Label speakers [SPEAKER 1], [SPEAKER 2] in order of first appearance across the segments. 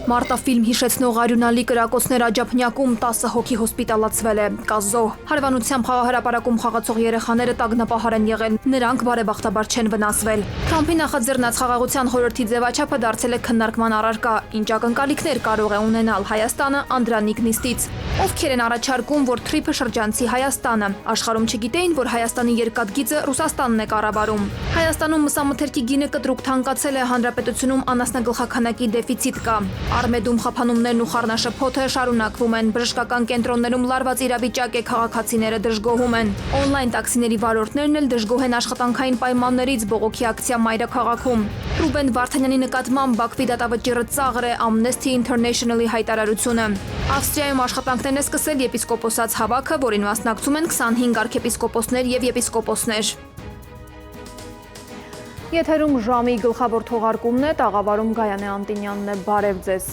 [SPEAKER 1] Մարտաֆիլմ հիշեցնող արյունալի կրակոցներ Աջափնյակում 10 հոգի հոսպիտալացվել է, կա զոհ։ Հարևանությամբ խաղահրապարակում խաղացող երեխաները տագնապահար են եղել, նրանք բարեբախտաբար չեն վնասվել։ Թրամփի նախաձեռնած խաղաղության խորհրդի ձևաչափը դարձել է քննարկման առարկա, ինչ ակնկալիքներ կարող է ունենալ Հայաստանը անդրանիկ նիստից։ Ովքեր են առաջարկում, որ Թրիփը շրջանցի Հայաստանը։ Աշխարհում չգիտեին, որ Հայաստանի երկաթգիծը Ռուսաստանն է կառավարում։ Հայաստանում մսամթերքի գինը կտրուկ թանկացել է, հանրապետությունում անասնագլխաքանակի դեֆիցիտ կա։ Արմեդում խափանումներն ու խառնաշփոթը շարունակվում են, բժշկական կենտրոններում լարված իրավիճակ է, քաղաքացիները դժգոհում են։ Օնլայն տաքսիների վարորդներն էլ դժգոհ են աշխատանքային պայմաններից, բողոքի ակցիա մայրաքաղաքում։ Ռուբեն Վարդանյանի նկատմամբ Բաքվի դատավճիռը ծաղր է, Amnesty International-ի հայտարարությունը։ Ավստրիայում աշխատանքներն է սկսել եպիսկոպոսաց հավաքը, որին մասնակցում են 25 արքեպիսկոպոսներ եւ եպիսկոպոսներ։ Եթերում ժամի գլխավոր թողարկումն է, տաղավարում Գայանե Անտինյանն է, բարև ձեզ։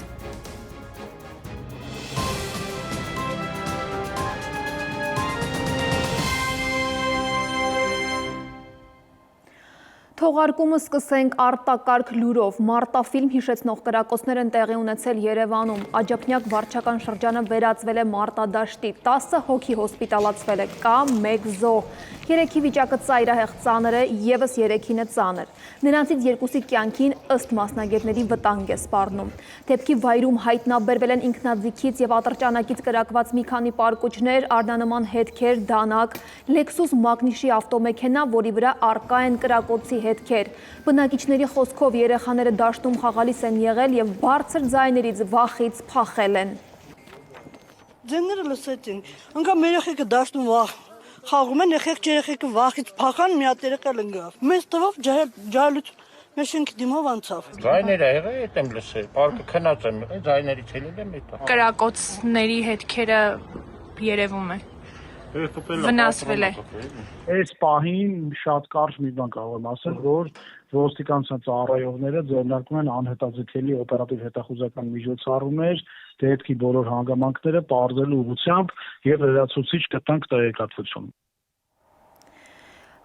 [SPEAKER 1] Թողարկումը սկսենք արտակարգ լուրով։ Մարտաֆիլմ հիշեցնող կրակոցներ են տեղի ունեցել Երևանում։ Աջափնյակ վարչական շրջանը վերածվել է մարտադաշտի, 10 հոգի հոսպիտալացվել է, կա 1 զոհ։ 3-ի վիճակը ծայրահեղ ծանր է, ևս 3-ինը ծանր։ Նրանցից 2-ի կյանքին ըստ մասնագետների վտանգ է սպառնում։ Դեպքի վայրում հայտնաբերվել են ինքնաձիգից եւ ատրճանակից կրակված մի քանի պարկուճներ, արնանման հետքեր, դանակ, Lexus Magnus-ի ավտոմեքենա, որի վրա առկա են կրակոցի հետքեր։ Բնակիչների խոսքով երեխաները դաշտում խաղալիս են եղել եւ բարձր ձայներից վախից փախել են։
[SPEAKER 2] Ձայները լսեցին, անգամ երեխեքը դաշտում խաղում են, երեխեքը վախից փախան, մի հատ երեխա ընկավ։ Մեզ տվավ ջահելուց մեր շենքի դիմով անցավ։
[SPEAKER 3] Ձայները եղել եմ լսել, պարկը քնած եմ, ձայներից ելել եմ հետո։
[SPEAKER 4] Կրակոցների հետքերը երևում է։ Վնասվել է։
[SPEAKER 5] Այս պահին շատ կարճ մի բան կարող եմ ասել, որ ոստիկանության ծառայողները ձեռնարկում են անհետաձգելի օպերատիվ հետախուզական միջոցառումներ դեպքի բոլոր հանգամանքները պարզելու ուղղությամբ եւ լրացուցիչ կտանք տեղեկատվություն։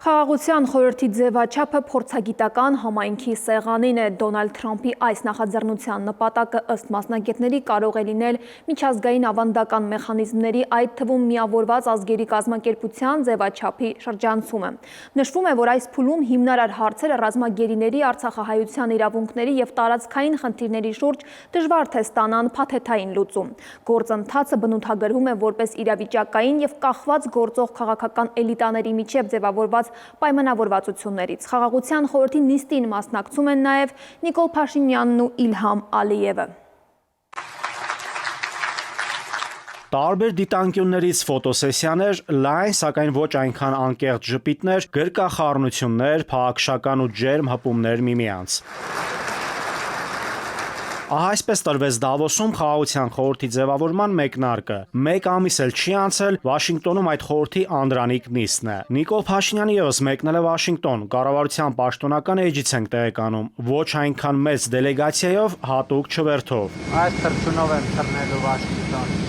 [SPEAKER 1] Խաղաղության խորհրդի ձևաչափը փորձագիտական համայնքի սեղանին է։ Դոնալդ Թրամփի այս նախաձեռնության նպատակը ըստ մասնագետների կարող է լինել միջազգային ավանդական մեխանիզմների, այդ թվում միավորված ազգերի կազմակերպության ձևաչափի շրջանցումը։ Նշվում է, որ այս փուլում հիմնարար հարցերը ռազմագերիների, արցախահայության իրավունքների եւ տարածքային խնդիրների շուրջ դժվար թե ստանան փաթեթային լուծում։ Գործընթացը բնութագրվում է որպես իրավիճակային եւ կախված գործող քաղաքական էլիտաների միջև ձևավորված պայմանավորվածություններից։ Խաղաղության խորհրդի նիստին մասնակցում են նաև Նիկոլ Փաշինյանն ու Իլհամ Ալիևը։
[SPEAKER 6] Տարբեր դիտանկյուններից ֆոտոսեսիաներ, լայն, սակայն ոչ այնքան անկեղծ ժպիտներ, գրկախառնություններ, փաղաքշական ու ջերմ հպումներ միմյանց։ Ահա այսպես տրվեց Դավոսում խաղաղության խորհրդի ձևավորման մեկնարկը։ Մեկ ամիս էլ չի անցել, Վաշինգտոնում այդ խորհրդի անդրանիկ նիստն է։ Նիկոլ Փաշինյանը ևս մեկնել է Վաշինգտոն, կառավարության պաշտոնական էջից ենք տեղեկանում, ոչ այնքան մեծ դելեգացիայով, հատուկ չվերթով։
[SPEAKER 7] Այս թռչունով եմ թռնելու Վաշինգտոն։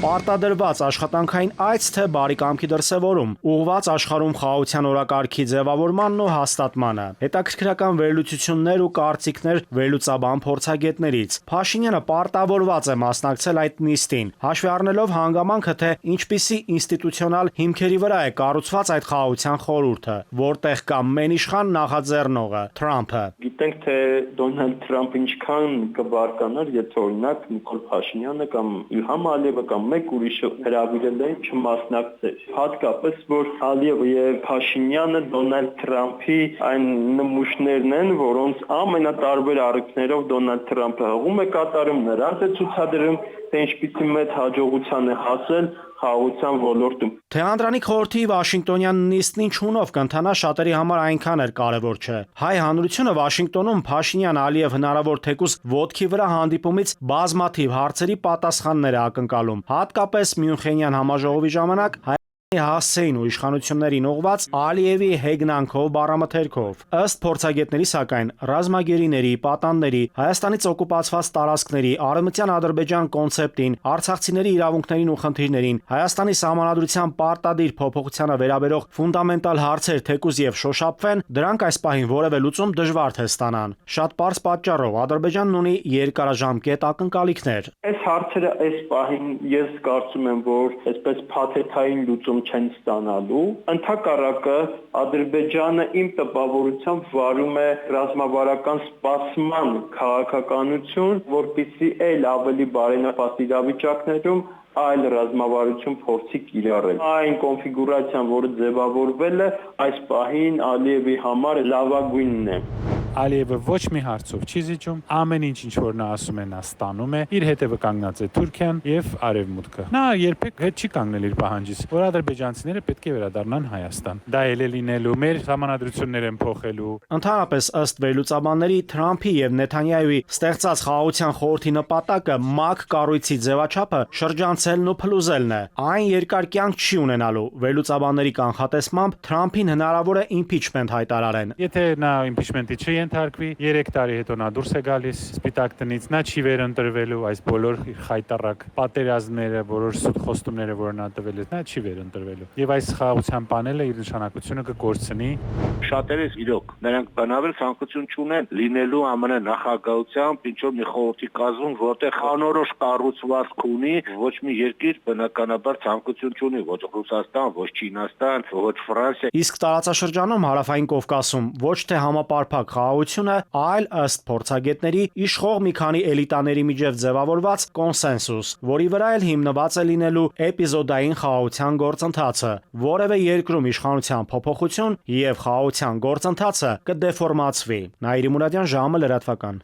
[SPEAKER 6] Պարտադրված աշխատանքային այց թե բարի կամքի դրսևորում, ուղղված աշխարհում խաղաղության օրակարգի ձևավորմանն ու հաստատմանը։ Հետաքրքրական վերլուծություններ ու կարծիքներ վերլուծաբան փորձագետներից։ Փաշինյանը պարտավորված է մասնակցել այդ նիստին, հաշվի առնելով հանգամանքը, թե ինչպիսի ինստիտուցիոնալ հիմքերի վրա է կառուցված այդ խաղաղության խորհուրդը, որտեղ կա մենիշխան նախաձեռնողը՝ Թրամփը։
[SPEAKER 8] Գիտենք, թե Դոնալդ Թրամփը ինչքան կբարկանար, եթե օրինակ Նիկոլ Փաշինյանը կամ Իլհամ Ալիևը կամ մեկ ուրիշը հրավիրել են չմասնակցել։ Հատկապես, որ Ալիևը եւ Փաշինյանը Դոնալդ Թրամփի այն նմուշներն են, որոնց ամենատարբեր առիթներով Դոնալդ Թրամփը հղում է կատարում, նրանց է ցուցադրում, թե ինչպիսի մեծ հաջողության է հասել խաղաղության ոլորտում։
[SPEAKER 6] Թե անդրանիկ խորհրդի Վաշինգտոնյան նիստն ինչ հունով կընթանա, շատերի համար այնքան էլ կարևոր չէ։ Հայ հանրությունը Վաշինգտոնում Փաշինյան-Ալիև հնարավոր թեկուզ ոտքի վրա հանդիպումից բազմաթիվ հարցերի պատասխաններ է ակնկալում, հատկապես Մյունխենյան համաժողովի ժամանակ հասցեին ու իշխանություններին ուղված Ալիևի հեգնանքով բառամթերքով։ Ըստ փորձագետների, սակայն, ռազմագերիների, պատանների, Հայաստանից օկուպացված տարածքների, Արևմտյան Ադրբեջան կոնցեպտին, արցախցիների իրավունքներին ու խնդիրներին, Հայաստանի սահմանադրության պարտադիր փոփոխությանը վերաբերող ֆունդամենտալ հարցեր թեկուզ եւ շոշափվեն, դրանք այս պահին որևէ լուծում դժվար թե ստանան։ Շատ պարզ պատճառով Ադրբեջանն ունի երկարաժամկետ ակնկալիքներ։
[SPEAKER 8] Այս հարցերը այս պահին ես կարծում եմ, որ այսպես փաթեթային լուծում չեն ստանալու։ Ընդհակառակը Ադրբեջանը իմ տպավորությամբ վարում է ռազմավարական սպասման քաղաքականություն, որպեսզի այլ ավելի բարենպաստ իրավիճակներում այլ ռազմավարություն փորձի կիրառել։ Այն կոնֆիգուրացիան, որը ձևավորվել է, այս պահին Ալիևի համար լավագույնն է։
[SPEAKER 9] Ալիևը ոչ մի հարցով չի զիջում, ամեն ինչ որ նա ասում է, նա ստանում է, իր հետևը կանգնած է Թուրքիան եւ Արևմուտքը։ Նա երբեք հետ չի կանգնել իր պահանջից, որ ադրբեջանցիները պետք է վերադառնան Հայաստան։ Դա էլ է լինելու, մեր համանadrություններ են փոխելու։
[SPEAKER 6] Ընդհանրապես, ըստ վերլուծաբանների, Թրամփի եւ Նեթանյահուի ստեղծած խաղաղության խորհրդի նպատակը ՄԱԿ կառույցի ձևաչափը շրջանցելն ու փլուզելն է։ Այն երկար կյանք չի ունենալու։ Վերլուծաբանների կանխատեսմամբ Թրամփին հնարավոր է իմպիչմենտ հայտարարեն։
[SPEAKER 9] Եթե նա իմպիչմենտի չի ենթարկվի, 3 տարի հետո նա դուրս է գալիս Սպիտակ տնից, նա չի վերընտրվելու այս բոլոր խայտառակ պատերազմները, բոլոր սուտ խոստումները, որ նա տվել է, նա չի վերընտրվելու։ Եվ այս խաղաղության պանելը իր նշանակությունը կկորցնի։
[SPEAKER 3] Շատերս իրոք նրանք բնավել ցանկություն չունեն լինելու ԱՄՆ նախագահությամբ ինչ որ մի խորհրդի կազմում, որտեղ անորոշ կառուցվածք ունի, ոչ մի երկիր բնականաբար ցանկություն չունի, ոչ Ռուսաստան, ոչ Չինաստան, ոչ Ֆրանսիա։
[SPEAKER 6] Իսկ տարածաշրջանում Հարավային Կովկասում ոչ թե համապարփակ խաղաղությունը, այլ ըստ փորձագետների իշխող մի քանի էլիտաների միջև ձևավորված կոնսենսուս, որի վրա էլ հիմնված է լինելու էպիզոդային խաղաղության գործընթացը։ Որևէ երկրում իշխանության փոփոխություն եւ խաղաղության գործընթացը կդեֆորմացվի։ Նաիրի Մուրադյան, ժամը լրատվական։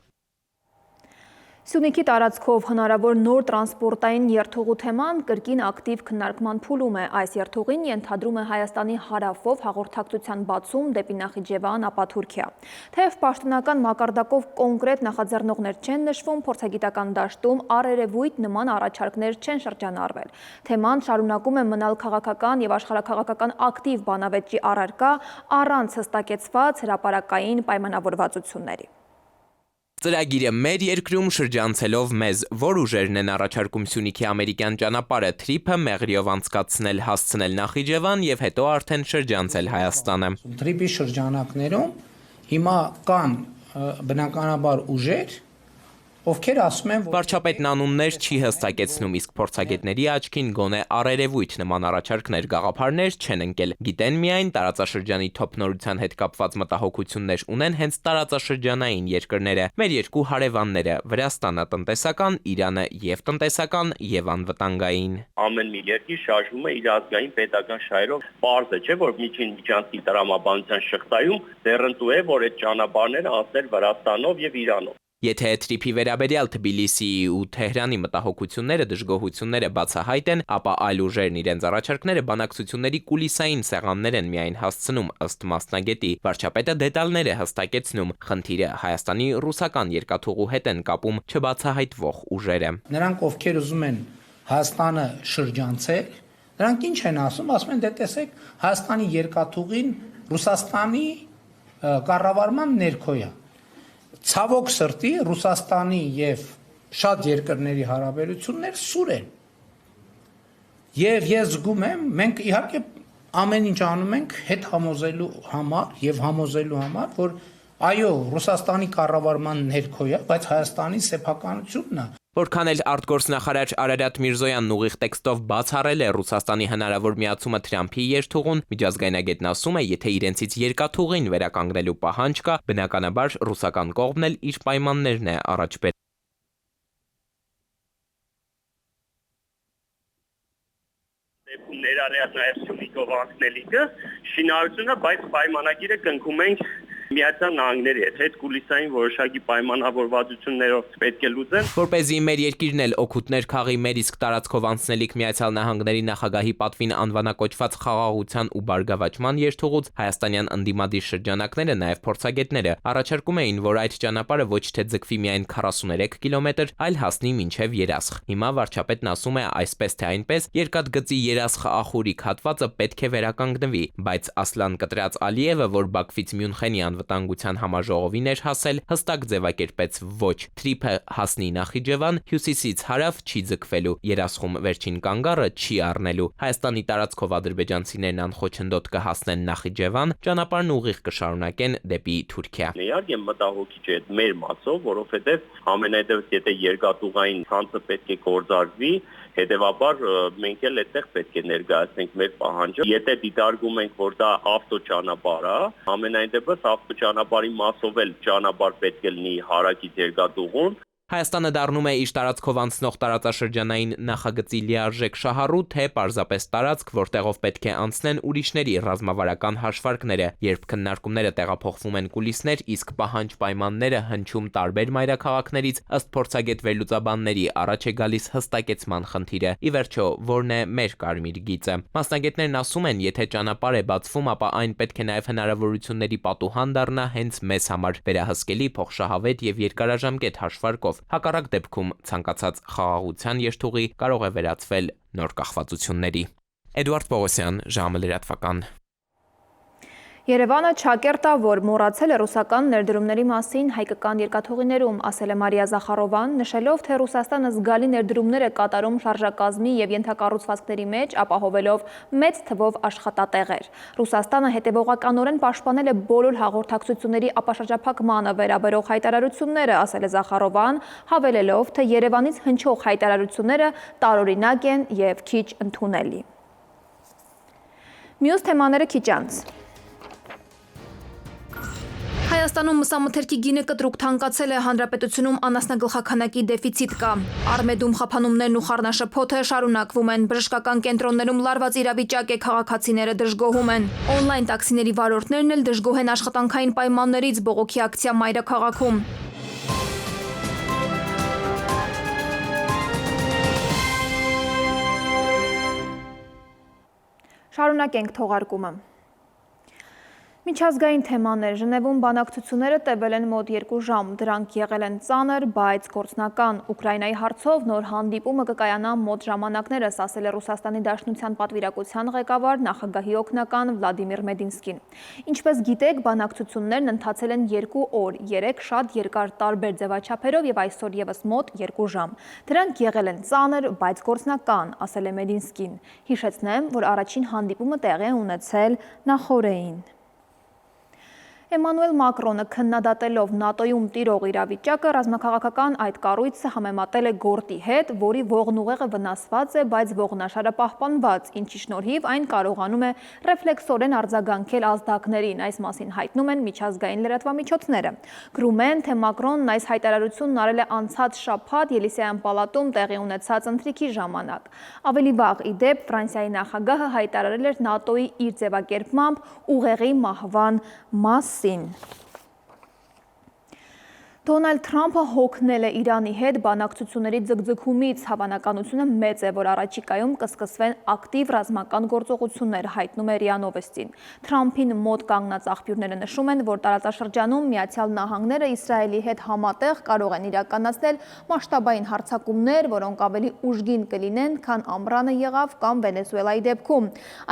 [SPEAKER 1] Սյունիքի տարածքով հնարավոր նոր տրանսպորտային երթուղու թեման կրկին ակտիվ քննարկման փուլում է։ Այս երթուղին ենթադրում է Հայաստանի հարավով հաղորդակցության բացում դեպի Նախիջևան, ապա Թուրքիա։ Թեև պաշտոնական մակարդակով կոնկրետ նախաձեռնողներ չեն նշվում, փորձագիտական դաշտում առերևույթ նման առաջարկներ չեն շրջանառվել։ Թեման շարունակում է մնալ քաղաքական եւ աշխարհաքաղաքական ակտիվ բանավեճի առարկա առանց հստակեցված հրապարակային պայմանավորվածությունների։
[SPEAKER 10] Ծրագիրը մեր երկրում շրջանցելով մեզ, որ ուժերն են առաջարկում Սյունիքի ամերիկյան ճանապարհը թրիփը մեղրիով անցկացնել, հասցնել Նախիջևան եւ հետո արդեն շրջանցել Հայաստանը։
[SPEAKER 11] Թրիփի շրջանակներում հիմա կան բնականաբար ուժեր, ովքեր ասում են, որ
[SPEAKER 10] վարչապետն անուններ չի հստակեցնում, իսկ փորձագետների աչքին գոնե առերևույթ նման առաջարկներ գաղափարներ չեն ընկել։ Գիտեն միայն տարածաշրջանի թոփնորության հետ կապված մտահոգություններ ունեն հենց տարածաշրջանային երկրները, մեր երկու հարևանները՝ Վրաստանը տնտեսական, Իրանը եւ տնտեսական եւ անվտանգային։
[SPEAKER 8] Ամեն մի երկիր շարժվում է իր ազգային պետական շահերով։ Պարզ է, չէ՞ որ միջին տրամաբանության շղթայում դեռնտու է, որ այդ ճանապարհները անցնել Վրաստանով եւ Իրանով։
[SPEAKER 10] Եթե թրիփի վերաբերյալ Թբիլիսիի ու Թեհրանի մտահոգությունները, դժգոհությունները բացահայտ են, ապա այլ ուժերն իրենց առաջարկները բանակցությունների կուլիսային սեղաններ են միայն հասցնում, ըստ մասնագետի։ Վարչապետը դետալներ է հստակեցնում, խնդիրը Հայաստանի ռուսական երկաթուղու հետ են կապում չբացահայտվող ուժերը։
[SPEAKER 11] Նրանք, ովքեր ուզում են Հայաստանը շրջանցել, նրանք ինչ են ասում են, դե տեսեք, Հայաստանի երկաթուղին Ռուսաստանի կառավարման ներքո է։ Ցավոք սրտի Ռուսաստանի եւ շատ երկրների հարաբերություններ սուր են։ Եվ ես զգում եմ, մենք իհարկե ամեն ինչ անում ենք հետ համոզելու համար եւ համոզելու համար, որ այո, Ռուսաստանի կառավարման ներքո է, բայց Հայաստանի սեփականությունն է։
[SPEAKER 10] Որքան էլ արտգործնախարար Արարատ Միրզոյանն ուղիղ տեքստով բացառել է Ռուսաստանի հնարավոր միացումը Թրամփի երթուղուն, միջազգայնագետն ասում է, եթե իրենցից երկաթուղին վերականգնելու պահանջ կա, բնականաբար ռուսական կողմն էլ իր պայմաններն է առաջ բերել։
[SPEAKER 8] Ներառյալ նաև Սյունիքով անցնելիքը շինարարությունը, բայց պայմանագիրը կնքում ենք Միացյալ Նահանգների հետ կուլիսային որոշակի պայմանավորվածություններով պետք է լուծեն։
[SPEAKER 10] Որպեսզի մեր երկիրն էլ օգուտներ քաղի մեր իսկ տարածքով անցնելիք Միացյալ Նահանգների նախագահի պատվին անվանակոչված խաղաղության ու բարգավաճման երթուղուց հայաստանյան ընդդիմադիր շրջանակները, նաև փորձագետները առաջարկում էին, որ այդ ճանապարհը ոչ թե ձգվի միայն 43 կիլոմետր, այլ հասնի մինչև Երասխ։ Հիմա վարչապետն ասում է այսպես թե այնպես Երկաթգծի Երասխ-Ախուրիկ հատվածը պետք է վերականգնվի, բայց Ասլան Կտրած Ալիևը, որ Բաքվից Մյունխենի անվտանգության համաժողովին էր հասել, հստակ ձևակերպեց ոչ, թրիփը հասնի Նախիջևան, հյուսիսից հարավ չի ձգվելու, Երասխում վերջին կանգառը չի առնելու։ Հայաստանի տարածքով ադրբեջանցիներն անխոչնդոտ կհասնեն Նախիջևան, ճանապարհն ուղիղ կշարունակեն դեպի Թուրքիա։
[SPEAKER 8] Իհարկե մտահոգիչ է մեր մասով, որովհետև ամենայդևս եթե երկաթուղային ցանցը պետք է գործարկվի, հետևաբար մենք էլ այդտեղ պետք է ներկայացնենք մեր պահանջը։ Եթե դիտարկում ենք, որ դա ավտոճանապարհ է, ամենայնդեպս ավտոճանապարհի մասով էլ ճանապարհ պետք է լինի հարակից երկաթուղուն։
[SPEAKER 10] Հայաստանը դառնում է իր տարածքով անցնող տարածաշրջանային նախագծի լիարժեք շահառու, թե պարզապես տարածք, որտեղով պետք է անցնեն ուրիշների ռազմավարական հաշվարկները, երբ քննարկումները տեղափոխվում են կուլիսներ, իսկ պահանջ-պայմանները հնչում տարբեր մայրաքաղաքներից, ըստ փորձագետ վերլուծաբանների առաջ է գալիս հստակեցման խնդիրը։ Ի վերջո, որն է մեր կարմիր գիծը։ Մասնագետներն ասում են, եթե ճանապարհ է բացվում, ապա այն պետք է նաև հնարավորությունների պատուհան դառնա հենց մեզ համար, վերահսկելի, փոխշահավետ եւ երկարաժամկետ հաշվարկով։ Հակառակ դեպքում ցանկացած խաղաղության երթուղի կարող է վերածվել նոր կախվածությունների։ Էդուարդ Պողոսյան, ժամը լրատվական։
[SPEAKER 1] Երևանը չակերտ է, որ մոռացել է ռուսական ներդրումների մասին հայկական երկաթուղիներում, ասել է Մարիա Զախարովան, նշելով, թե Ռուսաստանը զգալի ներդրումներ է կատարում շարժակազմի եւ ենթակառուցվածքների մեջ, ապահովելով մեծ թվով աշխատատեղեր։ Ռուսաստանը հետևողականորեն պաշտպանել է բոլոր հաղորդակցությունների ապաշրջափակմանը վերաբերող հայտարարությունները, ասել է Զախարովան, հավելելով, թե Երևանից հնչող հայտարարությունները տարօրինակ են եւ քիչ ընդունելի։ Մյուս թեմաները քիչ անց։ Հայաստանում մսամթերքի գինը կտրուկ թանկացել է, հանրապետությունում անասնագլխաքանակի դեֆիցիտ կա։ Արմեդում խափանումներն ու խառնաշփոթը շարունակվում են, բժշկական կենտրոններում լարված իրավիճակ է, քաղաքացիները դժգոհում են։ Օնլայն տաքսիների վարորդներն էլ դժգոհ են աշխատանքային պայմաններից, բողոքի ակցիա մայրաքաղաքում։ Շարունակենք թողարկումը։ Միջազգային թեմաներ Ժնևում բանակցությունները տևել են մոտ 2 ժամ, դրանք եղել են ծանր, բայց գործնական։ Ուկրաինայի հարցով նոր հանդիպումը կկայանա մոտ ժամանակներս, ասել է Ռուսաստանի Դաշնության պատվիրակության ղեկավար նախագահի օգնական Վլադիմիր Մեդինսկին։ Ինչպես գիտեք, բանակցություններն ընթացել են 2 օր, 3 շատ երկար տարբեր ձևաչափերով եւ այսօր եւս մոտ 2 ժամ։ Դրանք եղել են ծանր, բայց գործնական, ասել է Մեդինսկին։ Հիշեցնեմ, որ առաջին հանդիպումը տեղի է ունեցել նախօրեին։ Էմանուել Մակրոնը քննադատելով ՆԱՏՕ-ում տիրող իրավիճակը ռազմաքաղաքական այդ կառույցը համեմատել է գորտի հետ, որի ողնուղեղը վնասված է, բայց ողնաշարը պահպանված, ինչի շնորհիվ այն կարողանում է ռեֆլեքսորեն արձագանքել ազդակներին, այս մասին հայտնում են միջազգային լրատվամիջոցները։ Գրում են, թե Մակրոնն այս հայտարարությունն արել է անցած շաբաթ Ելիսեյան պալատում տեղի ունեցած ընթրիքի ժամանակ։ Ավելի վաղ, ի դեպ, Ֆրանսիայի նախագահը հայտարարել էր ՆԱՏՕ-ի իր ձևակերպմամբ ուղեղի մահվան մասին։ Դոնալդ Թրամփը հոգնել է Իրանի հետ բանակցությունների ձգձգումից, հավանականությունը մեծ է, որ առաջիկայում կսկսվեն ակտիվ ռազմական գործողություններ, հայտնում է ՌԻԱ Նովոստին։ Թրամփին մոտ կանգնած աղբյուրները նշում են, որ տարածաշրջանում Միացյալ Նահանգները Իսրայելի հետ համատեղ կարող են իրականացնել մասշտաբային հարձակումներ, որոնք ավելի ուժգին կլինեն, քան Ամռանը եղավ կամ Վենեսուելայի դեպքում։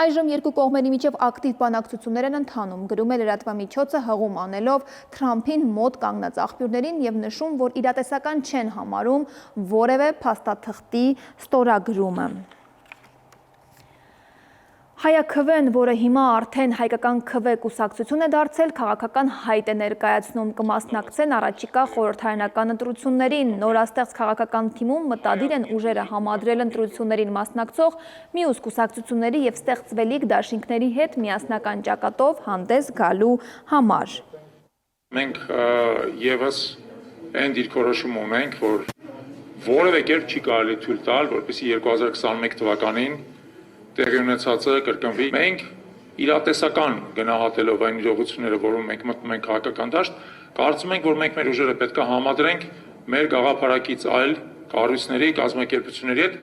[SPEAKER 1] Այժմ երկու կողմերի միջև ակտիվ բանակցություններ են ընթանում, գրում է լրատվամիջոցը հղում անելով Թրամփին մոտ կանգնած աղբյուրներին եւ նշում, որ իրատեսական չեն համարում որևէ փաստաթղթի ստորագրումը։ Հայաքվեն, որը հիմա արդեն հայկական քվե կուսակցություն է դարձել, քաղաքական հայտ է ներկայացնում, կմասնակցեն առաջիկա խորհրդարանական ընտրություններին։ Նորաստեղծ քաղաքական թիմում մտադիր են ուժերը համադրել ընտրություններին մասնակցող մյուս կուսակցությունների եւ ստեղծվելիք դաշինքների հետ միասնական ճակատով հանդես գալու համար։
[SPEAKER 12] Մենք եւս այն դիրքորոշում ունենք, որ որևէ կերպ չի կարելի թույլ տալ, որպեսզի 2021 թվականին տեղի ունեցածը կրկնվի։ Մենք իրատեսական գնահատելով այն իրողությունները, որոնք մենք մտնում ենք քաղաքական դաշտ, կարծում ենք, որ մենք մեր ուժերը պետք է համադրենք մեր գաղափարակից այլ կառույցների, կազմակերպությունների հետ։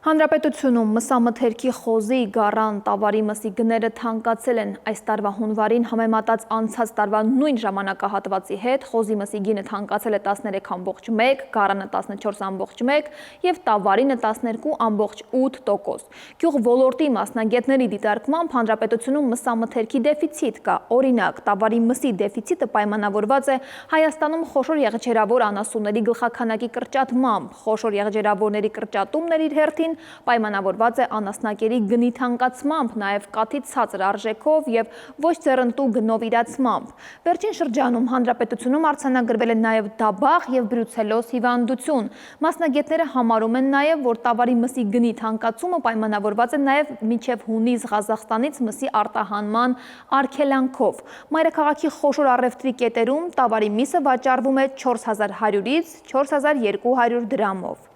[SPEAKER 1] Հանրապետությունում մսամթերքի խոզի, գառան, տավարի մսի գները թանկացել են այս տարվա հունվարին համեմատած անցած տարվա նույն ժամանակահատվածի հետ, խոզի մսի գինը թանկացել է 13.1, գառանը 14.1 և տավարինը 12.8%։ Գյուղ ոլորտի մասնագետների դիտարկմամբ հանրապետությունում մսամթերքի դեֆիցիտ կա, օրինակ, տավարի մսի դեֆիցիտը պայմանավորված է Հայաստանում խոշոր եղջերավոր անասունների գլխաքանակի կրճատմամբ, խոշոր եղջերավորների կրճատումն իր հերթին պայմանավորված է անասնակերի գնի թանկացմամբ, նաև կաթի ցածր արժեքով և ոչ ձեռնտու գնով իրացմամբ։ Վերջին շրջանում հանրապետությունում արձանագրվել է նաև դաբաղ և բրուցելոզ հիվանդություն։ Մասնագետները համարում են նաև, որ տավարի մսի գնի թանկացումը պայմանավորված է նաև մինչև հունիս Ղազախստանից մսի արտահանման արգելանքով։ Մայրաքաղաքի խոշոր առևտրի կետերում տավարի միսը վաճառվում է 4100-ից 4200 դրամով։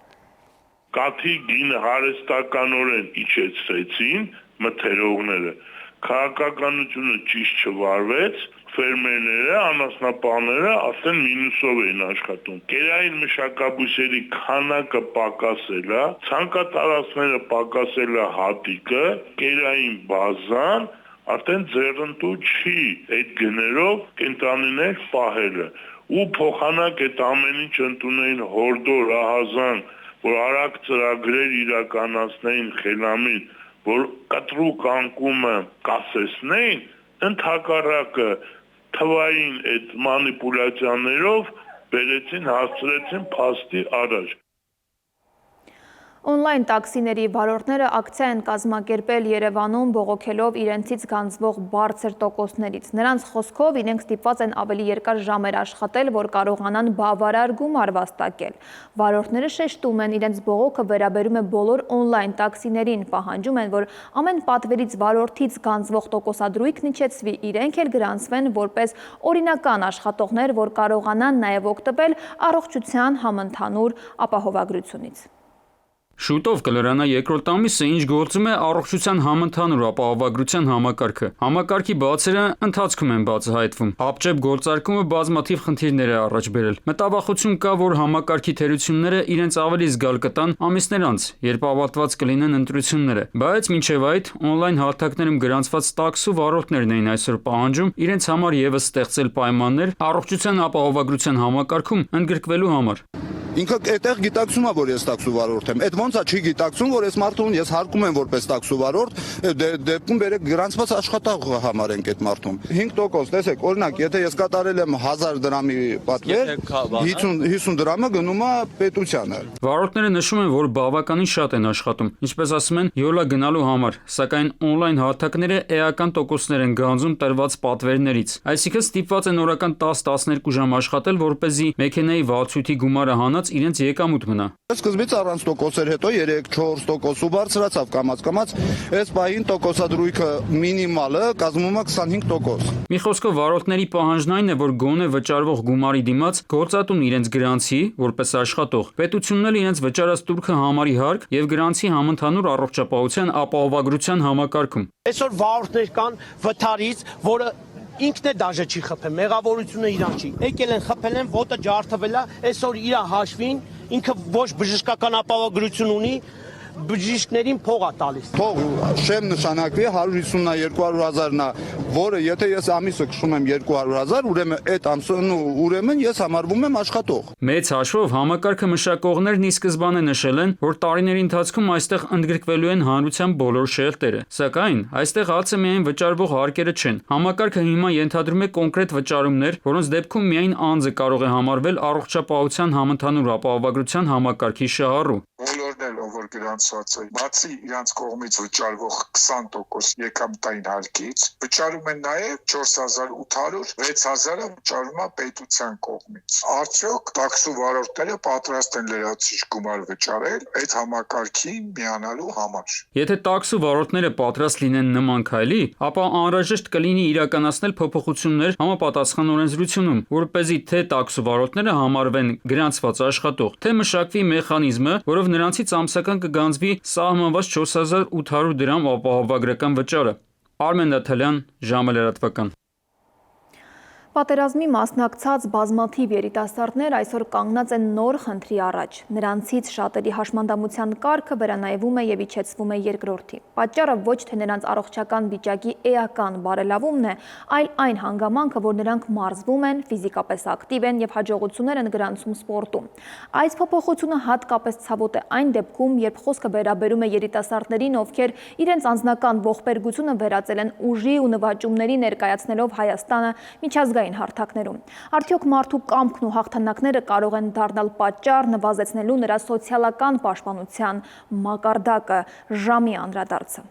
[SPEAKER 13] Կաթի գինը հարստականորեն իջեցրեցին մթերողները, քաղաքականությունը ճիշտ չվարվեց, ֆերմերները, անասնապահները ասեն մինուսով էին աշխատում։ Կերային մշակաբույսերի քանակը պակասել է, ցանկատարածները պակասել է հատիկը, կերային բազան արդեն ձեռնտու չի այդ գներով կենտրոնիներ պահելը։ Ու փոխանակ այդ ամեն ինչ ընդունեին հորդոր, ահազան, որ արագ ծրագրեր իրականացնեին խելամիտ, որ կտրուկ անկումը կասեցնեին, ընդհակառակը թվային այդ մանիպուլյացիաներով բերեցին, հասցրեցին փաստի առաջ։
[SPEAKER 1] Օնլայն տաքսիների վարորդները ակցիա են կազմակերպել Երևանում բողոքելով իրենցից գանձվող բարձր տոկոսներից։ Նրանց խոսքով իրենք ստիպված են ավելի երկար ժամեր աշխատել, որ կարողանան բավարար գումար վաստակել։ Վարորդները շեշտում են, իրենց բողոքը վերաբերում է բոլոր օնլայն տաքսիներին, պահանջում են, որ ամեն պատվերից վարորդից գանձվող տոկոսադրույքն իջեցվի, իրենք էլ գրանցվեն որպես օրինական աշխատողներ, որ կարողանան նաև օգտվել առողջության համընդհանուր ապահովագրությունից։
[SPEAKER 14] Շուտով կլրանա երկրորդ ամիսը, ինչ գործում է առողջության համընդհանուր ապահովագրության համակարգը։ Համակարգի բացերը ընթացքում են բացահայտվում։ Ապճեպ գործարկումը բազմաթիվ խնդիրներ է առաջ բերել։ Մտավախություն կա, որ համակարգի թերությունները իրենց ավելի զգալ կտան ամիսներ անց, երբ ավարտված կլինեն ընտրությունները։ Բայց մինչև այդ օնլայն հարթակներում գրանցված տաքսու վարորդներն էին այսօր պահանջում իրենց համար եւս ստեղծել պայմաններ առողջության ապահովագրության համակարգում ընդգրկվելու համար։
[SPEAKER 15] Ինքը այդտեղ գիտակցում է, որ ես տաքսու վարորդ եմ։ Այդ ոնց է չի գիտակցում, որ ես մարդուն ես հարկում եմ որպես տաքսու վարորդ, դեպքում բերեք գրանցված աշխատող համարենք այդ մարդուն։ 5%, տեսեք, օրինակ, եթե ես կատարել եմ 1000 դրամի պատվեր, 50 դրամը գնում է պետությանը։
[SPEAKER 14] Վարորդները նշում են, որ բավականին շատ են աշխատում, ինչպես ասում են, յոլա գնալու համար, սակայն օնլայն հարթակները էական տոկոսներ են գանձում տրված պատվերներից։ Այսինքն ստիպված են օրական 10-12 ժամ աշխատել, որպեսզի մեքենայի վարձույթի գումարը հանած իրենց եկամուտ մնա։
[SPEAKER 15] Սկզբից առանց տոկոսեր, հետո 3-4% ու բարձրացավ կամաց, այս պահին տոկոսադրույքը մինիմալը կազմում է 25%։
[SPEAKER 14] Մի խոսքով վարորդների պահանջն այն է, որ գոնե վճարվող գումարի դիմաց գործատուն իրենց գրանցի, որպես աշխատող, պետությունն էլ իրենց վճարած տուրքը համարի հարկ եւ գրանցի համընդհանուր առողջապահության ապահովագրության համակարգում։
[SPEAKER 16] Այսօր վարորդներ կան վթարից, որը ինքն է դաժե չի խփել, մեղավորությունը իրան չի։ Եկել են խփել են, ոտը ջարդվել է, այսօր իր հաշվին ինքը ոչ բժշկական ապահովագրություն ունի, բժիշկներին փող է տալիս։
[SPEAKER 15] Թող շեմ նշանակվի 152.000-ն է, որը եթե ես ամիսը քշում եմ 200.000, ուրեմն այդ ամսն ուրեմն ես համարվում եմ աշխատող։
[SPEAKER 14] Մեծ հաշվով համակարգը մշակողներն ի սկզբանե նշել են, որ տարիների ընթացքում այստեղ ընդգրկվելու են հանրության բոլոր շերտերը։ Սակայն այստեղ հացը միայն վճարվող հարկերը չեն։ Համակարգը հիմա ենթադրում է կոնկրետ վճարումներ, որոնց դեպքում միայն անձը կարող է համարվել առողջապահության համընդհանուր ապահովագրության համակարգի շահառու։
[SPEAKER 12] Բոլորն ով որ գրանցված է, բացի իրանց կողմից վճարվող 20% եկամտային հարկից, վճարում են նաև 4800, 6000-ը վճարում է պետության կողմից։ Արդյոք տաքսու վարորդները պատրաստ են լրացուցիչ գումար վճարել այդ համակարգին միանալու համար։
[SPEAKER 14] Եթե տաքսու վարորդները պատրաստ լինեն նման քայլի, ապա անհրաժեշտ կլինի իրականացնել փոփոխություններ համապատասխան օրենսդրությունում, որպեսզի թե տաքսու վարորդները համարվեն գրանցված աշխատող, թե մշակվի մեխանիզմը, որով նրանցից ամսական կառավարության կգանձվի սահմանված 4800 դրամ ապահովագրական վճարը։ Արմեն Նաթալյան, ժամը լրատվական։
[SPEAKER 1] Պատերազմի մասնակցած բազմաթիվ երիտասարդներ այսօր կանգնած են նոր խնդրի առաջ։ Նրանցից շատերի հաշմանդամության կարգը վերանայվում է եւ իջեցվում է երկրորդի։ Պատճառը ոչ թե նրանց առողջական վիճակի էական բարելավումն է, այլ այն հանգամանքը, որ նրանք մարզվում են, ֆիզիկապես ակտիվ են եւ հաջողություններ են գրանցում սպորտում։ Այս փոփոխությունը հատկապես ցավոտ է այն դեպքում, երբ խոսքը վերաբերում է երիտասարդներին, ովքեր իրենց անձնական ողբերգությունը վերածել են ուժի ու նվաճումների ներկայացնելով Հայաստանը միջազգային հարթակներում։ Արդյոք մարդու կամքն ու հաղթանակները կարող են դառնալ պատճառ նվազեցնելու նրա սոցիալական պաշտպանության մակարդակը։ Ժամի անդրադարձը։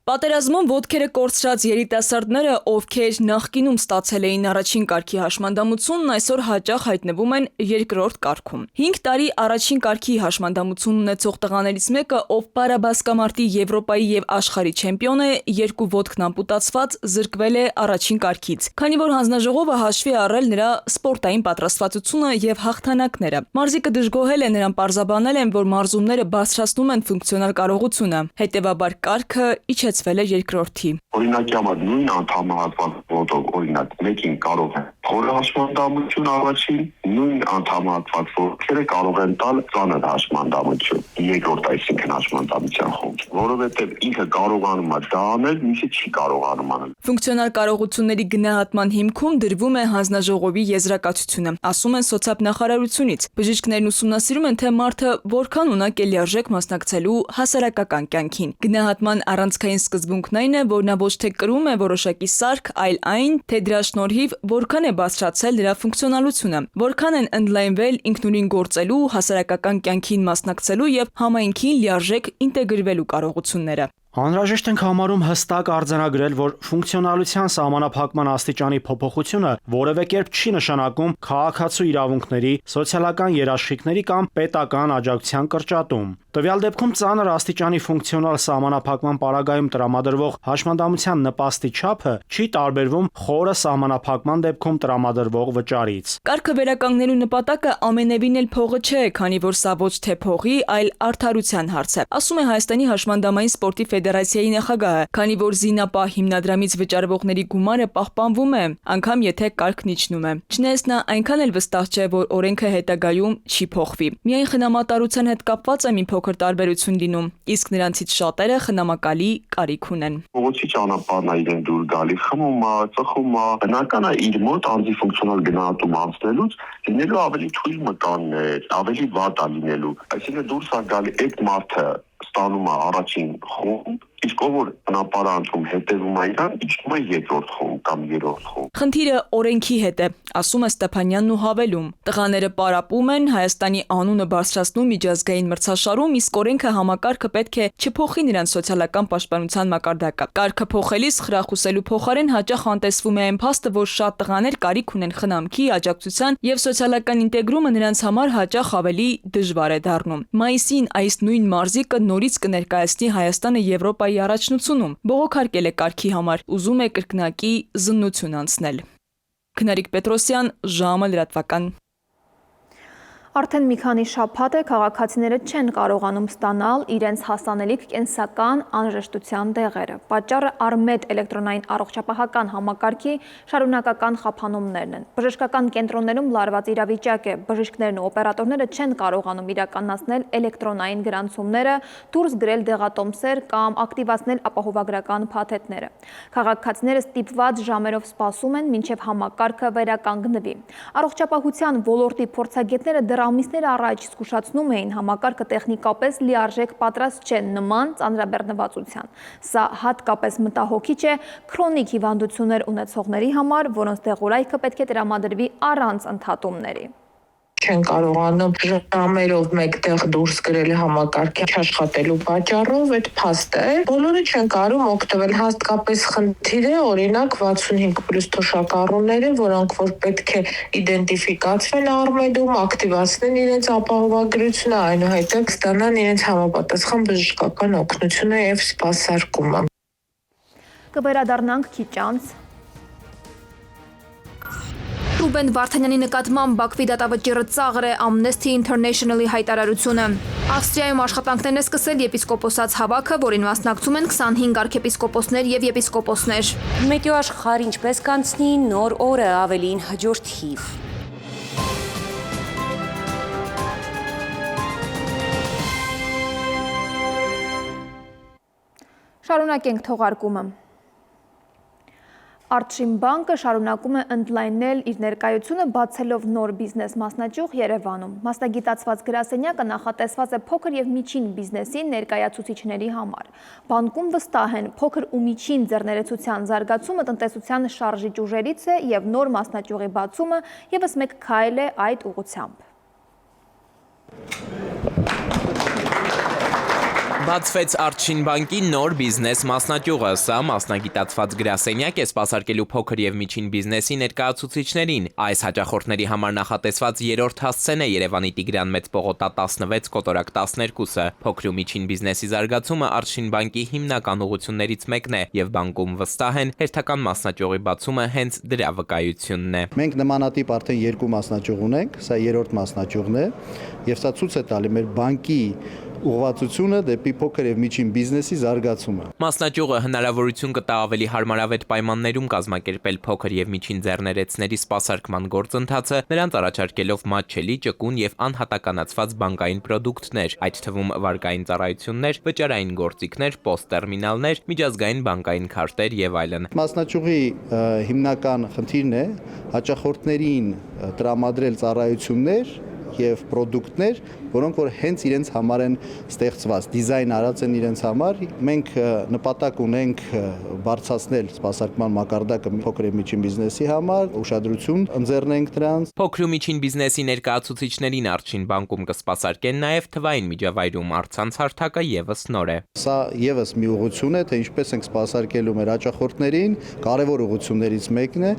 [SPEAKER 17] Պատերազմում ոտքերը կորցրած երիտասարդները, ովքեր նախկինում ստացել էին առաջին կարգի հաշմանդամությունն, այսօր հաճախ հայտնվում են երկրորդ կարգում։ 5 տարի առաջին կարգի հաշմանդամություն ունեցող տղաներից մեկը, ով պարաբասկամարտի Եվրոպայի եւ աշխարհի չեմպիոն է, 2 ոտքն ամպուտացված զրկվել է առաջին կարգից, քանի որ հանձնաժողովը հաշվի առել նրա սպորտային պատրաստվածությունը եւ հաղթանակները։ Մարզիկը դժգոհել է, նրան պարզաբանել են, որ մարզումները բարձրացնում են ֆունկցիոնալ կարողությունը, հետեւաբար կարգը իջեցվել է երկրորդի։
[SPEAKER 18] Օրինակի համար նույն անդամահատված ոտով օրինակ մեկին կարող է խորը հաշմանդամություն առաջին, նույն անդամահատված ոտքերը կարող են տալ ծանր հաշմանդամություն, երկրորդ այսինքն հաշմանդամության խումբ, որովհետև ինքը կարողանում է դա անել, մյուսը չի կարողանում անել։
[SPEAKER 17] Ֆունկցիոնալ կարողությունների գնահատման հիմքում դրվում է հանձնաժողովի եզրակացությունը, ասում են սոցիալնախարարությունից։ Բժիշկներն ուսումնասիրում են, թե մարդը որքան ունակ է լիարժեք մասնակցելու հասարակական կյանքին։ Գնահատման առանցքային սկզբունքն այն է, որ նա ոչ թե կրում է որոշակի սարք, այլ այն, թե դրա շնորհիվ որքան է բարձրացել դրա ֆունկցիոնալությունը, որքան են ընդլայնվել ինքնուրույն գործելու, հասարակական կյանքին մասնակցելու եւ համայնքին լիարժեք ինտեգրվելու կարողությունները։
[SPEAKER 6] Անհրաժեշտ ենք համարում հստակ արձանագրել, որ ֆունկցիոնալության սահմանափակման աստիճանի փոփոխությունը որևէ կերպ չի նշանակում քաղաքացու իրավունքների, սոցիալական երաշխիքների կամ պետական աջակցության կրճատում։ Տվյալ դեպքում ծանր աստիճանի ֆունկցիոնալ սահմանափակման պարագայում տրամադրվող հաշմանդամության նպաստի չափը չի տարբերվում խորը սահմանափակման դեպքում տրամադրվող վճարից։
[SPEAKER 17] Կարգը վերականգնելու նպատակը ամենևին էլ փողը չէ, քանի որ սա ոչ թե փողի, այլ արդարության հարց է, ասում է Հայաստանի հաշմանդամային սպորտի ֆեդերացիայի նախագահը, քանի որ զինապահ հիմնադրամից վճարվողների գումարը պահպանվում է, անգամ եթե կարգն իջնում է։ Չնայած նա այնքան էլ վստահ չէ, որ օրենքը հետագայում չի փոխվի։ Միայն խնամատարության հետ կապված է մի փոքր տարբերություն լինում, իսկ նրանցից շատերը խնամակալի կարիք ունեն։
[SPEAKER 18] Փողոցի ճանապարհն է իրեն դուր գալի, խմում է, ծխում է, բնական է իր մոտ անձի ֆունկցիոնալ գնահատում անցնելուց լինելու ավելի թույլ մկաններ, ավելի վատ է լինելու։ Այսինքն դուրս է գալի այդ մարդը ստանում է առաջին խումբ, իսկ ով որ բնապարանքում հետևում է իրան, իջնում է երկրորդ խումբ կամ երրորդ խումբ։
[SPEAKER 17] Խնդիրը օրենքի հետ է, ասում է Ստեփանյանն ու հավելում։ Տղաները պարապում են, Հայաստանի անունը բարձրացնում միջազգային մրցաշարում, իսկ օրենքը համակարգը պետք է չփոխի նրանց սոցիալական պաշտպանության մակարդակը։ Կարգը փոխելիս խրախուսելու փոխարեն հաճախ անտեսվում է այն փաստը, որ շատ տղաներ կարիք ունեն խնամքի, աջակցության եւ սոցիալական ինտեգրումը նրանց համար հաճախ ավելի դժվար է դառնում։ Մայիսին այս նույն մարզիկը նորից կներկայացնի Հայաստանը Եվրոպայի առաջնությունում, բողոքարկել է կարգի համար, ուզում է կրկնակի զննություն անցնել։ Քնարիկ Պետրոսյան, ժամը լրատվական։
[SPEAKER 1] Արդեն մի քանի շաբաթ է քաղաքացիները չեն կարողանում ստանալ իրենց հասանելիք կենսական անհրաժեշտության դեղերը։ Պատճառը առմետ էլեկտրոնային առողջապահական համակարգի շարունակական խափանումներն են։ Բժշկական կենտրոններում լարված իրավիճակ է, բժիշկներն ու օպերատորները չեն կարողանում իրականացնել էլեկտրոնային գրանցումները, դուրս գրել դեղատոմսեր կամ ակտիվացնել ապահովագրական փաթեթները։ Քաղաքացիները ստիպված ժամերով սպասում են, մինչև համակարգը վերականգնվի։ Առողջապահության ոլորտի փորձագետները ամիսներ առաջ զգուշացնում էին համակարգը տեխնիկապես լիարժեք պատրաստ չէ նման ծանրաբեռնվածության։ Սա հատկապես մտահոգիչ է քրոնիկ հիվանդություններ ունեցողների համար, որոնց դեղորայքը պետք է տրամադրվի առանց ընդհատումների։
[SPEAKER 19] Չեն կարողանում ժամերով մեկտեղ դուրս գրել համակարգի աշխատելու պատճառով, այդ փաստ է։ Բոլորը չեն կարող օգտվել, հատկապես խնդիր է օրինակ 65+ թոշակառուները, որոնք որ պետք է իդենտիֆիկացվեն Արմեդում, ակտիվացնեն իրենց ապահովագրությունը, այնուհետև ստանան իրենց համապատասխան բժշկական օգնությունը եւ սպասարկումը։
[SPEAKER 1] Կվերադառնանք քիչ անց։ Ռուբեն Վարդանյանի նկատմամբ Բաքվի դատավճիռը ծաղր է Amnesty International-ի հայտարարությունը։ Ավստրիայում աշխատանքներն է սկսել եպիսկոպոսաց հավաքը, որին մասնակցում են 25 արքեպիսկոպոսներ եւ եպիսկոպոսներ։
[SPEAKER 20] Մետեո աշխարհ ինչպես կանցնի նոր օրը ավելին հաջորդ հիվ։
[SPEAKER 1] Շարունակենք թողարկումը։ Արչին բանկը շարունակում է ընդլայնել իր ներկայությունը բացելով նոր բիզնես մասնաճյուղ Երևանում։ Մասնագիտացված գրասենյակը նախատեսված է փոքր եւ միջին բիզնեսի ներկայացուցիչների համար։ Բանկում վստահ են, փոքր ու միջին ձեռներեցության զարգացումը տնտեսության շարժիչ ուժերից է եւ նոր մասնաճյուղի բացումը եւս մեկ քայլ է այդ ուղղությամբ։
[SPEAKER 10] Բացվեց Արչին բանկի նոր բիզնես մասնաճյուղը, սա մասնագիտացված գրասենյակ է սպասարկելու փոքր եւ միջին բիզնեսի ներկայացուցիչներին։ Այս հաճախորդների համար նախատեսված երրորդ հասցեն է Երևանի Տիգրան Մեծ պողոտա 16 կոտորակ 12-ը։ Փոքր ու միջին բիզնեսի զարգացումը Արչին բանկի հիմնական ուղղություններից մեկն է եւ բանկում վստահ են, հերթական մասնաճյուղի բացումը հենց դրա վկայությունն է։
[SPEAKER 21] Մենք նմանատիպ արդեն 2 մասնաճյուղ ունենք, սա երրորդ մասնաճյուղն է եւ սա ցույց է տալի մեր բանկի ուղղվածությունը դեպի փոքր եւ միջին բիզնեսի զարգացումը։
[SPEAKER 10] Մասնաճյուղը հնարավորություն կտա ավելի հարմարավետ պայմաններում կազմակերպել փոքր եւ միջին ձեռներեցների սպասարկման գործընթացը, նրանց առաջարկելով մատչելի, ճկուն եւ անհատականացված բանկային պրոդուկտներ, այդ թվում վարկային ծառայություններ, վճարային գործիքներ, պոստտերմինալներ, միջազգային բանկային քարտեր եւ այլն։
[SPEAKER 21] Մասնաճյուղի հիմնական խնդիրն է հաճախորդներին տրամադրել ծառայություններ եւ պրոդուկտներ, որոնք որ հենց իրենց համար են ստեղծված, դիզայն արած են իրենց համար։ Մենք նպատակ ունենք բարձրացնել սպասարկման մակարդակը փոքր եւ միջին բիզնեսի համար, ուշադրություն ընձեռնենք դրանց։
[SPEAKER 10] Փոքր ու միջին բիզնեսի ներկայացուցիչներին Արչին բանկում կսպասարկեն նաեւ թվային միջավայրում առցանց հարթակը եւս նոր է։
[SPEAKER 21] Սա եւս մի ուղղություն է, թե ինչպես ենք սպասարկելու մեր հաճախորդներին, կարևոր ուղղություններից մեկն է։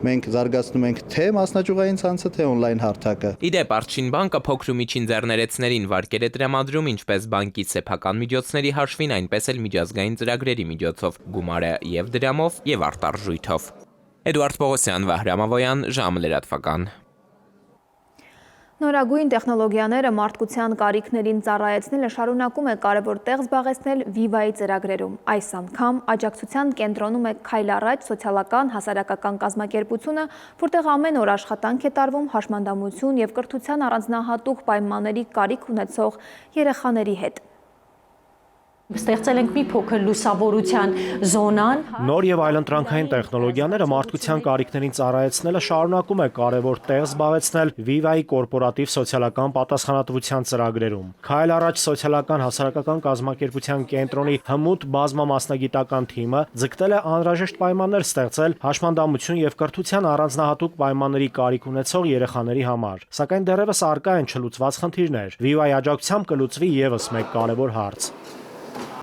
[SPEAKER 21] Մենք զարգացնում ենք թե մասնաճյուղային ցանցը, թե on-line հարթակը։
[SPEAKER 10] Իդեպ Արչին բանկը փոքր ու միջին ձեռներեցներին վարկեր է տրամադրում ինչպես բանկի սեփական միջոցների հաշվին, այնպես էլ միջազգային ծրագրերի միջոցով, գումարը եւ դրամով եւ արտարժույթով։ Էդուարդ Պողոսյան, Վահրամ Ավոյան, ժամը լրատվական։
[SPEAKER 1] Նորագույն տեխնոլոգիաները մարդկության կարիքներին ծառայեցնելը շարունակում է կարևոր տեղ զբաղեցնել Viva-ի ծրագրերում։ Այս անգամ աջակցության կենտրոնում է «Քայլ առաջ» սոցիալական հասարակական կազմակերպությունը, որտեղ ամեն օր աշխատանք է տարվում հաշմանդամություն եւ կրթության առանձնահատուկ պայմանների կարիք ունեցող երեխաների հետ։
[SPEAKER 22] Ստեղծել ենք մի փոքր լուսավորության զոնան։
[SPEAKER 6] Նոր եւ այլընտրանքային տեխնոլոգիաները մարդկության կարիքներին ծառայեցնելը շարունակում է կարևոր տեղ զբաղեցնել Viva-ի կորպորատիվ սոցիալական պատասխանատվության ծրագրերում։ Քայլ առաջ սոցիալական հասարակական կազմակերպության կենտրոնի հմուտ բազմամասնագիտական թիմը ձգտել է անհրաժեշտ պայմաններ ստեղծել հաշմանդամություն եւ կրթության առանձնահատուկ պայմանների կարիք ունեցող երեխաների համար։ Սակայն դեռևս առկա են չլուծված խնդիրներ։ Viva-ի աջակցությամբ կլուծվի եւս մեկ կարևոր հարց։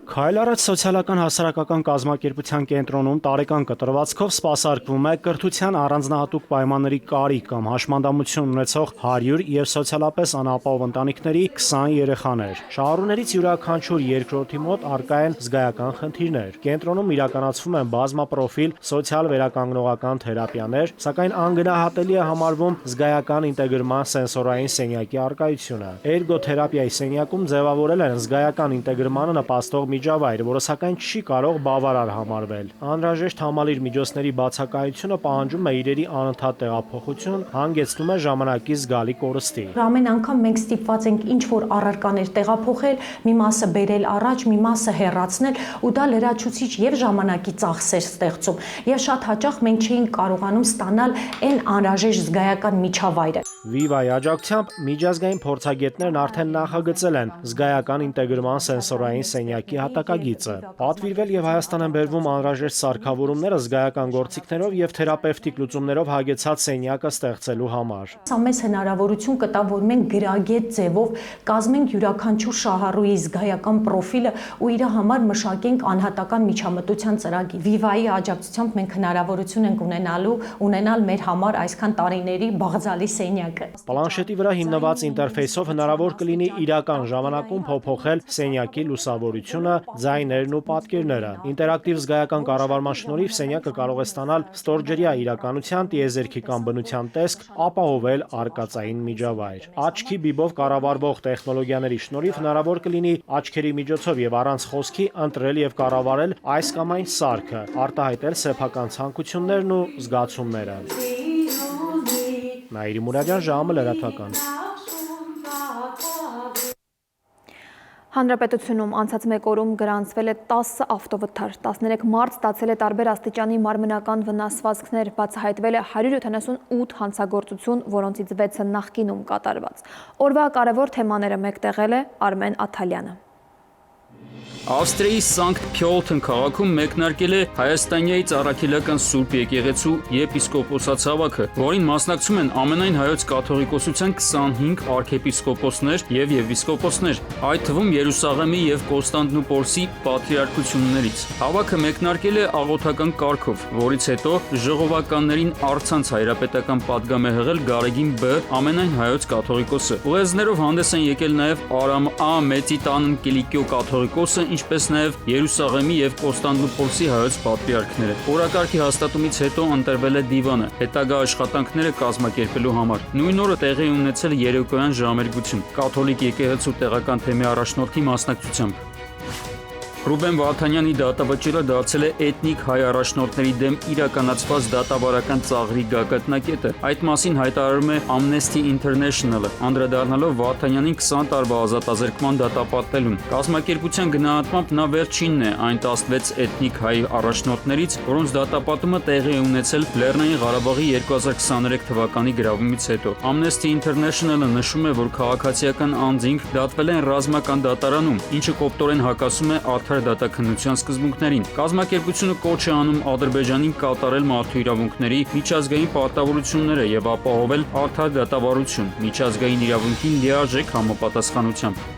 [SPEAKER 6] Քայլ առաջ սոցիալական հասարակական կազմակերպության կենտրոնում տարեկան կտրվածքով սպասարկվում է կրթության առանձնահատուկ պայմանների կարիք կամ հաշմանդամություն ունեցող 100 եւ սոցիալապես անապահով ընտանիքների 20 երեխաներ։ Շահառուներից յուրաքանչյուր երկրորդի մոտ առկա են զգայական խնդիրներ։ Կենտրոնում իրականացվում են բազմապրոֆիլ սոցիալ վերականգնողական թերապիաներ, սակայն անգնահատելի է համարվում զգայական ինտեգրման սենսորային սենյակի առկայությունը։ Էրգոթերապիայի սենյակում ձևավորել են զգայական ինտեգրմանը նպաստող միջավայր, որը սակայն չի կարող բավարար համարվել։ Անհրաժեշտ համալիր միջոցների բացակայությունը պահանջում է իրերի անընդհատ տեղափոխություն, հանգեցնում է ժամանակի զգալի կորստի։
[SPEAKER 22] Ամեն անգամ մենք ստիպված ենք ինչ-որ առարկաներ տեղափոխել, մի մասը բերել առաջ, մի մասը հեռացնել, ու դա լրացուցիչ եւ ժամանակի ծախսեր ստեղծում։ Եվ շատ հաճախ մենք չէինք կարողանում ստանալ այն անհրաժեշտ զգայական միջավայրը։
[SPEAKER 6] Viva-ի աջակցությամբ միջազգային փորձագետներն արդեն նախագծել են զգայական ինտեգրման սենսորային սենյակի հատակագիծը։ Պատվիրվել եւ Հայաստան են բերվում անհրաժեշտ սարքավորումները զգայական գործիքներով եւ թերապևտիկ լուծումներով հագեցած սենյակը ստեղծելու համար։
[SPEAKER 22] Սա մեզ հնարավորություն կտա, որ մենք գրագետ ձևով կազմենք յուրաքանչյուր շահառուի զգայական պրոֆիլը ու իր համար մշակենք անհատական միջամտության ծրագիր։ Viva-ի աջակցությամբ մենք հնարավորություն ենք ունենալ մեր համար այսքան տարիների բաղձալի սենյակը։
[SPEAKER 6] Պլանշետի վրա հիմնված ինտերֆեյսով հնարավոր կլինի իրական ժամանակում փոփոխել սենյակի լուսավորությունը, պատմությունը, ձայներն ու պատկերները։ Ինտերակտիվ զգայական կառավարման շնորհիվ սենյակը կարող է ստանալ ստորջրյա իրականության, տիեզերքի կամ բնության տեսք, ապահովել արկածային միջավայր։ Աչքի բիբով կառավարվող տեխնոլոգիաների շնորհիվ հնարավոր կլինի աչքերի միջոցով եւ առանց խոսքի ընտրել եւ կառավարել այս կամ այն սարքը, արտահայտել սեփական ցանկություններն ու զգացումները։ Նաիրի Մուրադյան, ժամը լրատվական։
[SPEAKER 1] Հանրապետությունում անցած մեկ օրում գրանցվել է 10 ավտովթար, 13 մարդ ստացել է տարբեր աստիճանի մարմնական վնասվածքներ, բացահայտվել է 178 հանցագործություն, որոնցից 6-ը նախկինում կատարված։ Օրվա կարևոր թեմաները մեկտեղել է Արմեն Աթալյանը։
[SPEAKER 14] Ավստրիայի Սանկտ Փյոլթեն քաղաքում մեկնարկել է Հայաստանյայի Ծառաքելական Սուրբ եկեղեցու եպիսկոպոսացավաքը, որին մասնակցում են ամենայն հայոց կաթողիկոսության 25 արքեպիսկոպոսներ եւ եպիսկոպոսներ, այդ թվում Երուսաղեմի եւ Կոստանդնուպոլսի պատրիարքություններից։ Հավաքը մեկնարկել է աղոթական կարգով, որից հետո ժողովականներին առցանց հայրապետական պատգամ է հղել Գարեգին Բ. ամենայն հայոց կաթողիկոսը։ Ուղեզներով հանդես են եկել նաեւ Արամ Ա. Մեծիտան Կիլիկիո կաթողիկոսը, ինչպես նաև Երուսաղեմի եւ Կոստանդնուպոլսի հայոց պատրիարքները։ Օրակարգի հաստատումից հետո ընտրվել է դիվանը, հետագա աշխատանքները կազմակերպելու համար։ Նույն օրը տեղի ունեցել երեկոյան ժամերգություն, կաթոլիկ եկեղեցու տեղական թեմի առաջնորդի մասնակցությամբ։ Ռուբեն Վարդանյանի դատավճիռը դարձել է էթնիկ հայ առաջնորդների դեմ իրականացված դատավարական ծաղրի գագաթնակետը։ Այդ մասին հայտարարում է Amnesty International-ը, անդրադառնալով Վարդանյանին 20 տարվա ազատազրկման դատապատելուն։ Կազմակերպության գնահատմամբ նա վերջինն է այն 16 էթնիկ հայ առաջնորդներից, որոնց դատապատումը տեղի է ունեցել Լեռնային Ղարաբաղի 2023 թվականի գրավումից հետո։ Amnesty International-ը նշում է, որ քաղաքացիական անձինք դատվել են ռազմական դատարանում, ինչը կոպտորեն հակասում է դատաքննության սկզբունքներին։ Կազմակերպությունը կոչ է անում Ադրբեջանին կատարել մարդու իրավունքների միջազգային պարտավորությունները եւ ապահովել արդար դատավարություն միջազգային իրավունքին լիարժեք համապատասխանությամբ։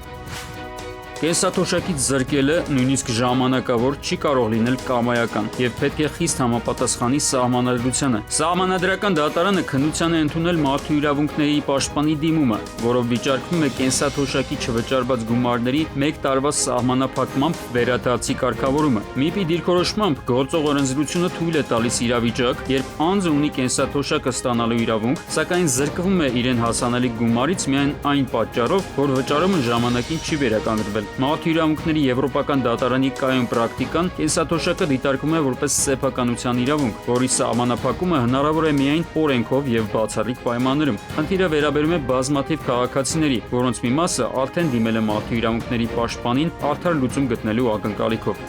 [SPEAKER 14] Կենսաթոշակից զրկելը նույնիսկ ժամանակավոր չի կարող լինել կամայական եւ պետք է խիստ համապատասխանի սահմանադրությանը։ Սահմանադրական դատարանը քննության է ընդունել մարդու իրավունքների պաշտպանի դիմումը, որով վիճարկվում է կենսաթոշակի չվճարված գումարների 1 տարվա սահմանափակմամբ վերադարձի կարգավորումը։ ՄԻՊ-ի դիրքորոշմամբ գործող օրենսդրությունը թույլ է տալիս իրավիճակ, երբ անձը ունի կենսաթոշակը ստանալու իրավունք, սակայն զրկվում է իրեն հասանելիք գումարից միայն այն պատճառով, որ վճարումը ժամանակին չի վերականգնվել։ Մարդու իրավունքների եվրոպական դատարանի կայուն պրակտիկան կենսաթոշակը դիտարկում է որպես սեփականության իրավունք, որի սահմանափակումը հնարավոր է միայն օրենքով եւ բացառիկ պայմաններում։ Խնդիրը վերաբերում է բազմաթիվ քաղաքացիների, որոնց մի մասը արդեն դիմել է մարդու իրավունքների պաշտպանին արդար լուծում գտնելու ակնկալիքով։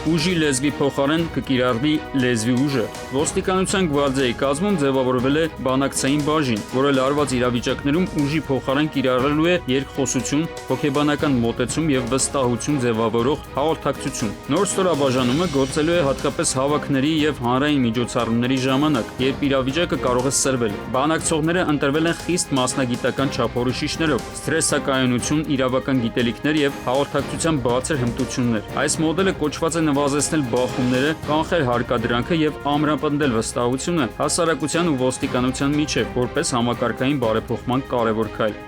[SPEAKER 14] Ուժի լեզվի փոխարեն կկիրառվի լեզվի ուժը։ Ոստիկանության գվարդիայի կազմում ձևավորվել է բանակցային բաժին, որը լարված իրավիճակներում ուժի փոխարեն կիրառելու է երկխոսություն, հոգեբանական մոտեցում եւ վստահություն ձևավորող հաղորդակցություն։ Նոր ստորաբաժանումը գործելու է հատկապես հավաքների եւ հանրային միջոցառումների ժամանակ, երբ իրավիճակը կարող է սրվել։ Բանակցողները ընտրվել են խիստ մասնագիտական չափորոշիչներով, սթրեսակայունություն, իրավական գիտելիքներ եւ հաղորդակցության բարձր հմտություններ։ Այս մոդելը կոչված է նվազեցնել բախումները, կանխել հարկադրանքը եւ ամրապնդել վստահությունը հասարակության ու ոստիկանության միջեւ, որպես համակարգային բարեփոխման կարևոր քայլ։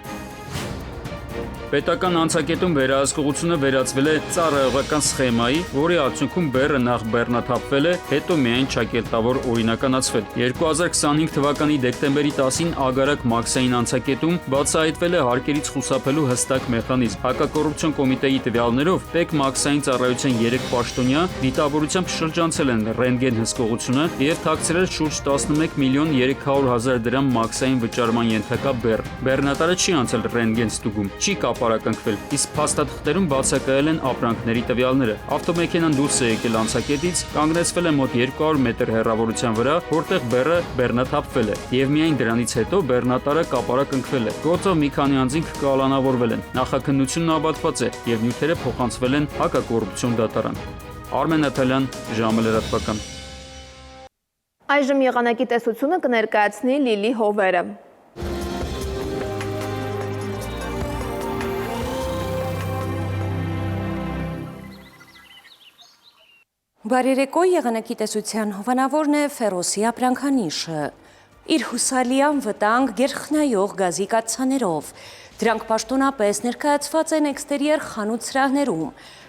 [SPEAKER 14] Պետական անցակետում վերահսկողությունը վերածվել է ծառայողական սխեմայի, որի արդյունքում բեռը նախ բեռնաթափվել է, հետո միայն ճակերտավոր օրինականացվել։ 2025 թվականի դեկտեմբերի 10-ին Ագարակ Մաքսային անցակետում բացահայտվել է հարկերից խուսափելու հստակ մեխանիզմ։ Հակակոռուպցիոն կոմիտեի տվյալներով Տեկ Մաքսային ծառայության 3 պաշտոնյա դիտավորությամբ շրջանցել են ռենտգեն հսկողությունը եւ թաքցրել շուրջ 11 միլիոն 300 000 դրամ Մաքսային վճարման ենթակա բեռ։ Բեռնատարը չի անցել ռենտգեն ստուգում, չի ապարակնքվել, իսկ փաստաթղթերում բացակայել են ապրանքների տվյալները։ Ավտոմեքենան դուրս է եկել անցակետից, կանգնեցվել է մոտ 200 մետր հեռավորության վրա, որտեղ բեռը բեռնաթափվել է, եւ միայն դրանից հետո բեռնատարը կապարակնքվել է։ Գործով մի քանի անձինք կալանավորվել են։ Նախաքննությունն ավարտված է եւ նյութերը փոխանցվել են հակակոռուպցիոն դատարան։ Արմեն Աթալյան, ժամը լրատվական։
[SPEAKER 1] Այժմ եղանակի տեսությունը կներկայացնի Լիլի Հովերը։
[SPEAKER 20] Բարերեկո եղանակի տեսության հովանավորն է Ֆերոսի ապրանքանիշը։ Իր հուսալիան վտանգ գերխնայող գազի կաթսաներով։ Դրանք պաշտոնապես ներկայացված են էքստերիեր խանութ սրահներում,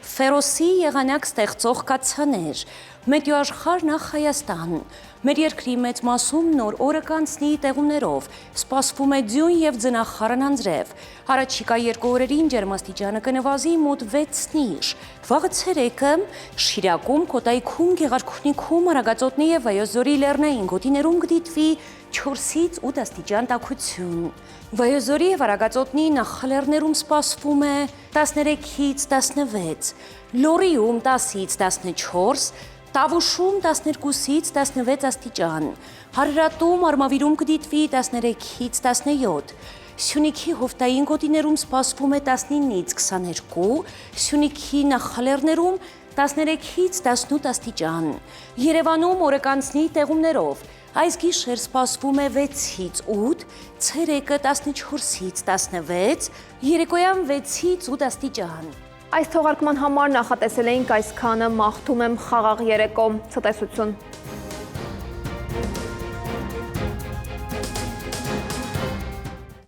[SPEAKER 20] ֆերոսի եղանակ ստեղծող կաթսաներ, Մետեոաշխարհ նախ Հայաստան։ Մեր երկրի մեծ մասում նոր օրը կանցնի տեղումներով, սպասվում է ձյուն և ձնախառն անձրև։ Առաջիկա 2 օրերին ջերմաստիճանը կնվազի մոտ 6-ին։ Վաղը ցերեկը Շիրակում, Կոտայքում, Գեղարքունիքում, Արագածոտնի և Վայոց-Ձորի լեռնային գոտիներում կդիտվի 4-ից 8 աստիճան տաքություն։ Վայոց-Ձորի և Արագածոտնի նախալեռներում սպասվում է 13-ից 16, Լոռիում 10-ից 14, Տավուշում 12-ից 16 աստիճան, Հարարատում, Արմավիրում կդիտվի 13-ից 17, Սյունիքի հովտային գոտիներում սպասվում է 19-ից 22, Սյունիքի նախալեռներում 13-ից 18 աստիճան, Երևանում օրը կանցնի տեղումներով, այս գիշեր սպասվում է 6-ից 8, ցերեկը 14-ից 16, երեկոյան 6-ից 8 աստիճան։
[SPEAKER 1] Այս թողարկման համար նախատեսել էինք այսքանը, մաղթում եմ խաղաղ երեկո, ցտեսություն։